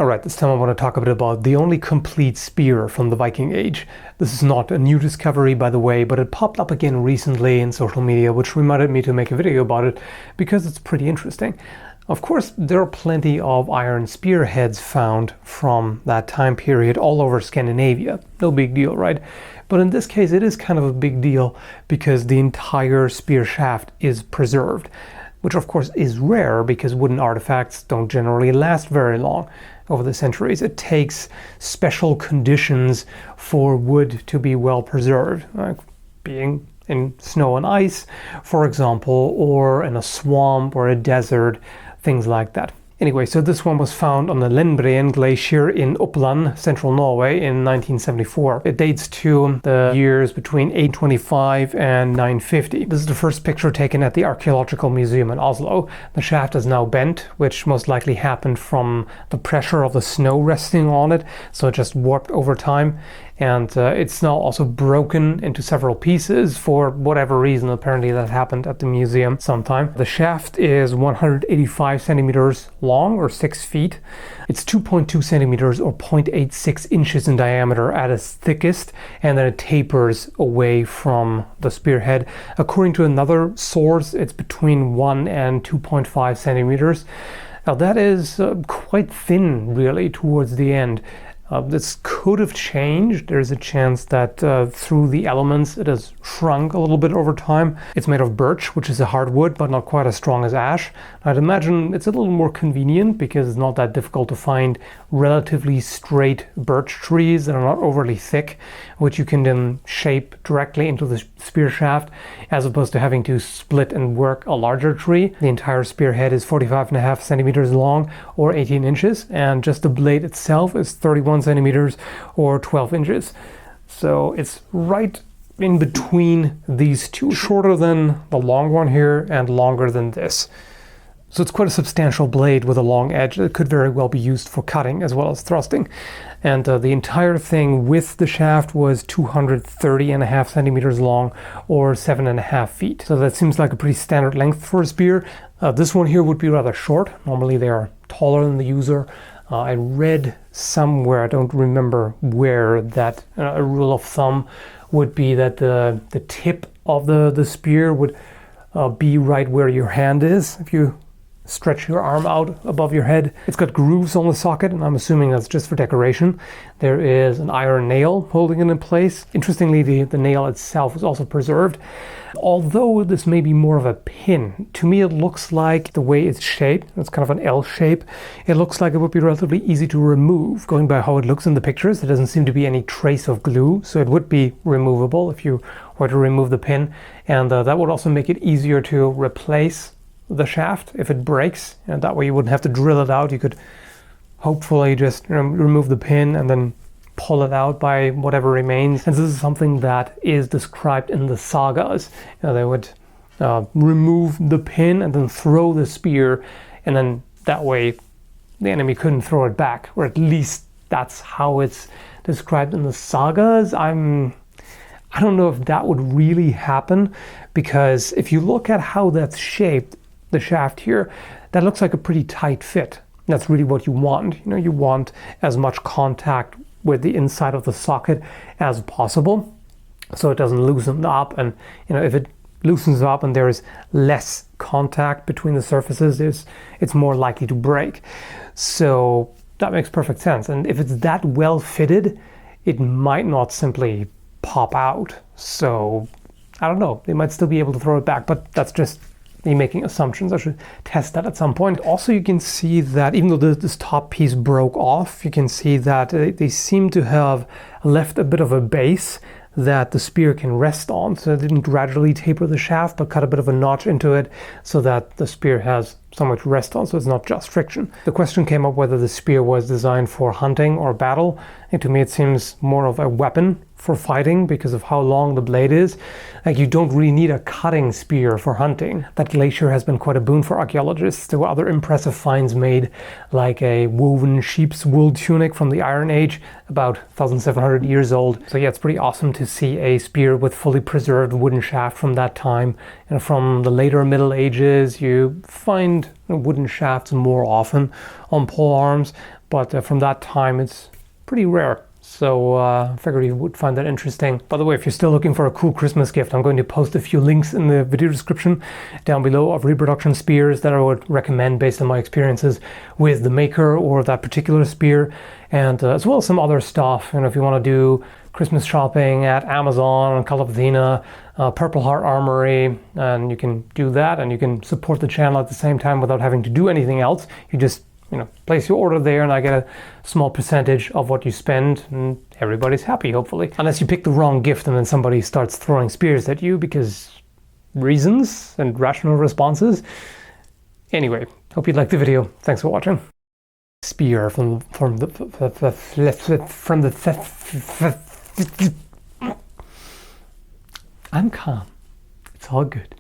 Alright, this time I want to talk a bit about the only complete spear from the Viking Age. This is not a new discovery, by the way, but it popped up again recently in social media, which reminded me to make a video about it because it's pretty interesting. Of course, there are plenty of iron spearheads found from that time period all over Scandinavia. No big deal, right? But in this case, it is kind of a big deal because the entire spear shaft is preserved, which of course is rare because wooden artifacts don't generally last very long over the centuries. It takes special conditions for wood to be well preserved, like being in snow and ice, for example, or in a swamp or a desert, things like that. Anyway, so this one was found on the Lindbreen Glacier in Uppland, central Norway, in 1974. It dates to the years between 825 and 950. This is the first picture taken at the Archaeological Museum in Oslo. The shaft is now bent, which most likely happened from the pressure of the snow resting on it, so it just warped over time. And it's now also broken into several pieces for whatever reason. Apparently that happened at the museum sometime. The shaft is 185 centimeters long, or 6 feet. It's 2.2 centimeters or 0.86 inches in diameter at its thickest, and then it tapers away from the spearhead. According to another source, it's between 1 and 2.5 centimeters. Now that is quite thin, really, towards the end. This could have changed. There's a chance that through the elements it has shrunk a little bit over time. It's made of birch, which is a hardwood, but not quite as strong as ash. I'd imagine it's a little more convenient because it's not that difficult to find relatively straight birch trees that are not overly thick, which you can then shape directly into the spear shaft, as opposed to having to split and work a larger tree. The entire spearhead is 45.5 centimeters long, or 18 inches, and just the blade itself is 31 centimeters or 12 inches. So it's right in between these two, shorter than the long one here and longer than this. So it's quite a substantial blade with a long edge that could very well be used for cutting as well as thrusting. And the entire thing with the shaft was 230.5 centimeters long, or 7.5 feet. So that seems like a pretty standard length for a spear. This one here would be rather short. Normally they are taller than the user. I read somewhere, I don't remember where, that a rule of thumb would be that the tip of the spear would be right where your hand is. If you stretch your arm out above your head. It's got grooves on the socket, and I'm assuming that's just for decoration. There is an iron nail holding it in place. Interestingly, the nail itself is also preserved. Although this may be more of a pin, to me it looks like the way it's shaped, it's kind of an L shape, it looks like it would be relatively easy to remove. Going by how it looks in the pictures, there doesn't seem to be any trace of glue, so it would be removable if you were to remove the pin, and that would also make it easier to replace the shaft if it breaks, and that way you wouldn't have to drill it out. You could hopefully just remove the pin and then pull it out by whatever remains. And this is something that is described in the sagas. They would remove the pin and then throw the spear, and then that way the enemy couldn't throw it back, or at least that's how it's described in the sagas. I don't know if that would really happen, because if you look at how that's shaped, the shaft here, that looks like a pretty tight fit. That's really what you want. You want as much contact with the inside of the socket as possible, so it doesn't loosen up. And if it loosens up and there is less contact between the surfaces, it's more likely to break. So that makes perfect sense. And if it's that well fitted, it might not simply pop out. So I don't know, they might still be able to throw it back, but that's just me making assumptions. I should test that at some point. Also, you can see that even though this top piece broke off, you can see that they seem to have left a bit of a base that the spear can rest on. So it didn't gradually taper the shaft, but cut a bit of a notch into it so that the spear has somewhere to rest on, so it's not just friction. The question came up whether the spear was designed for hunting or battle, and to me it seems more of a weapon for fighting because of how long the blade is. Like, you don't really need a cutting spear for hunting. That glacier has been quite a boon for archaeologists. There were other impressive finds made, like a woven sheep's wool tunic from the Iron Age, about 1,700 years old. So yeah, it's pretty awesome to see a spear with fully preserved wooden shaft from that time. And from the later Middle Ages, you find wooden shafts more often on pole arms, but from that time it's pretty rare. So I figured you would find that interesting. By the way, if you're still looking for a cool Christmas gift, I'm going to post a few links in the video description down below of reproduction spears that I would recommend based on my experiences with the maker or that particular spear, and as well as some other stuff. And if you want to do Christmas shopping at Amazon and Call of Athena, Purple Heart Armory, and you can do that, and you can support the channel at the same time without having to do anything else. You just place your order there and I get a small percentage of what you spend, and everybody's happy, hopefully. Unless you pick the wrong gift and then somebody starts throwing spears at you because reasons and rational responses. Anyway, hope you liked the video. Thanks for watching. Spear from the I'm calm. It's all good.